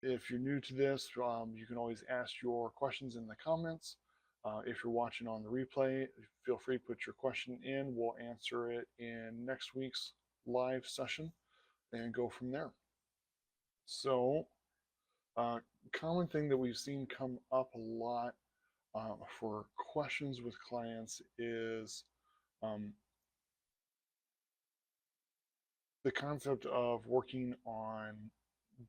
If you're new to this, you can always ask your questions in the comments. If you're watching on the replay, feel free to put your question in. We'll answer it in next week's live session and go from there. So, uh, common thing that we've seen come up a lot for questions with clients is um, the concept of working on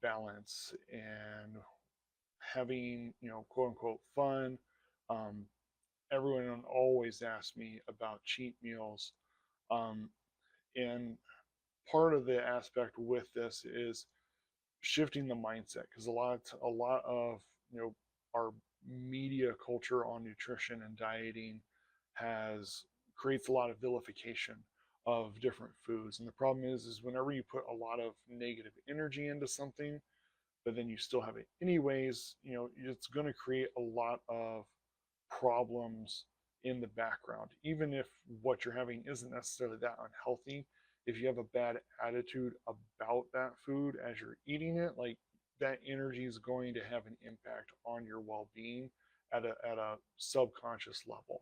balance and having, quote unquote, fun. Um, Everyone always asks me about cheat meals. Um, and part of the aspect with this is shifting the mindset because a lot of our media culture on nutrition and dieting has creates a lot of vilification of different foods. And the problem is whenever you put a lot of negative energy into something, but then you still have it anyways, it's going to create a lot of problems in the background. Even if what you're having isn't necessarily that unhealthy, if you have a bad attitude about that food as you're eating it, like that energy is going to have an impact on your well-being at a subconscious level.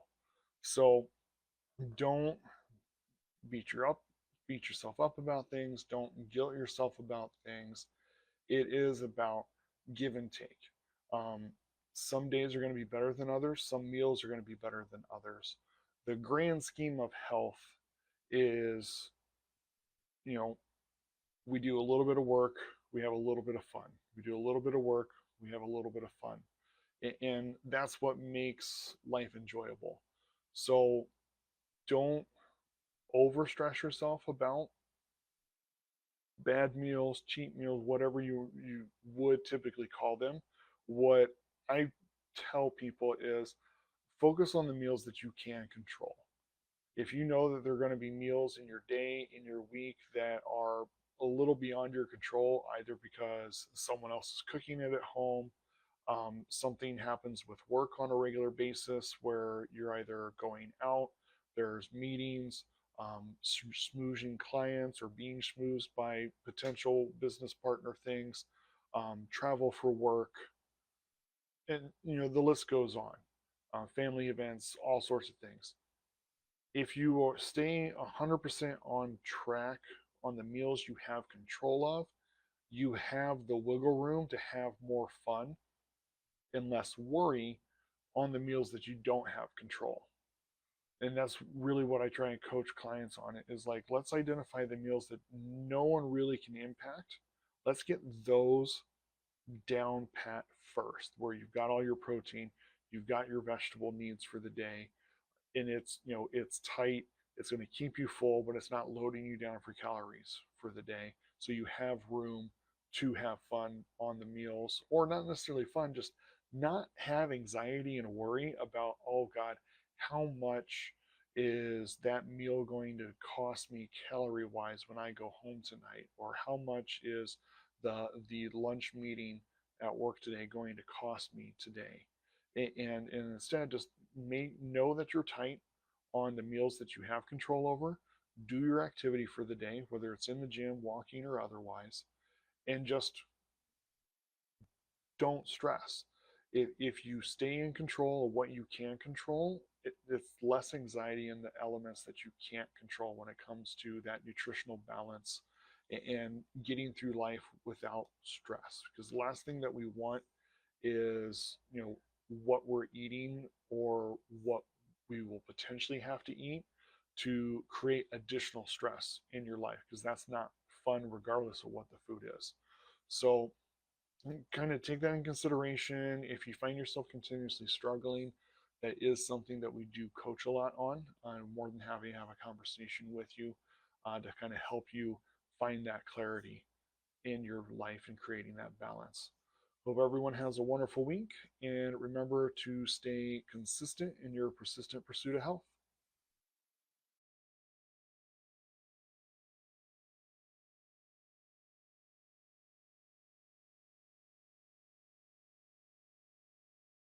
So don't beat your up beat yourself up about things. Don't guilt yourself about things. It is about give and take. Um, some days are going to be better than others. Some meals are going to be better than others. The grand scheme of health is, you know, we do a little bit of work, we have a little bit of fun. We do a little bit of work, we have a little bit of fun. And that's what makes life enjoyable. So don't overstress yourself about bad meals, cheat meals, whatever you would typically call them. What I tell people is focus on the meals that you can control. If you know that there are going to be meals in your day, in your week that are a little beyond your control, either because someone else is cooking it at home, something happens with work on a regular basis where you're either going out, there's meetings, smoozing clients or being schmoozed by potential business partner things, travel for work, and the list goes on. Family events, all sorts of things. If you are staying 100% on track on the meals you have control of, you have the wiggle room to have more fun and less worry on the meals that you don't have control. And that's really what I try and coach clients on it is like, let's identify the meals that no one really can impact. Let's get those down pat first, where you've got all your protein, you've got your vegetable needs for the day, and it's tight. It's going to keep you full, but it's not loading you down for calories for the day. So you have room to have fun on the meals, or not necessarily fun, just not have anxiety and worry about, oh God, how much is that meal going to cost me calorie wise when I go home tonight, or how much is the lunch meeting at work today going to cost me today. And instead just know that you're tight on the meals that you have control over. Do your activity for the day, whether it's in the gym, walking, or otherwise, and just don't stress. If you stay in control of what you can control, it's less anxiety in the elements that you can't control when it comes to that nutritional balance and getting through life without stress. Because the last thing that we want is, what we're eating or what we will potentially have to eat to create additional stress in your life, because that's not fun regardless of what the food is. So kind of take that in consideration. If you find yourself continuously struggling, that is something that we do coach a lot on. I'm more than happy to have a conversation with you to kind of help you find that clarity in your life and creating that balance. Hope everyone has a wonderful week, and remember to stay consistent in your persistent pursuit of health.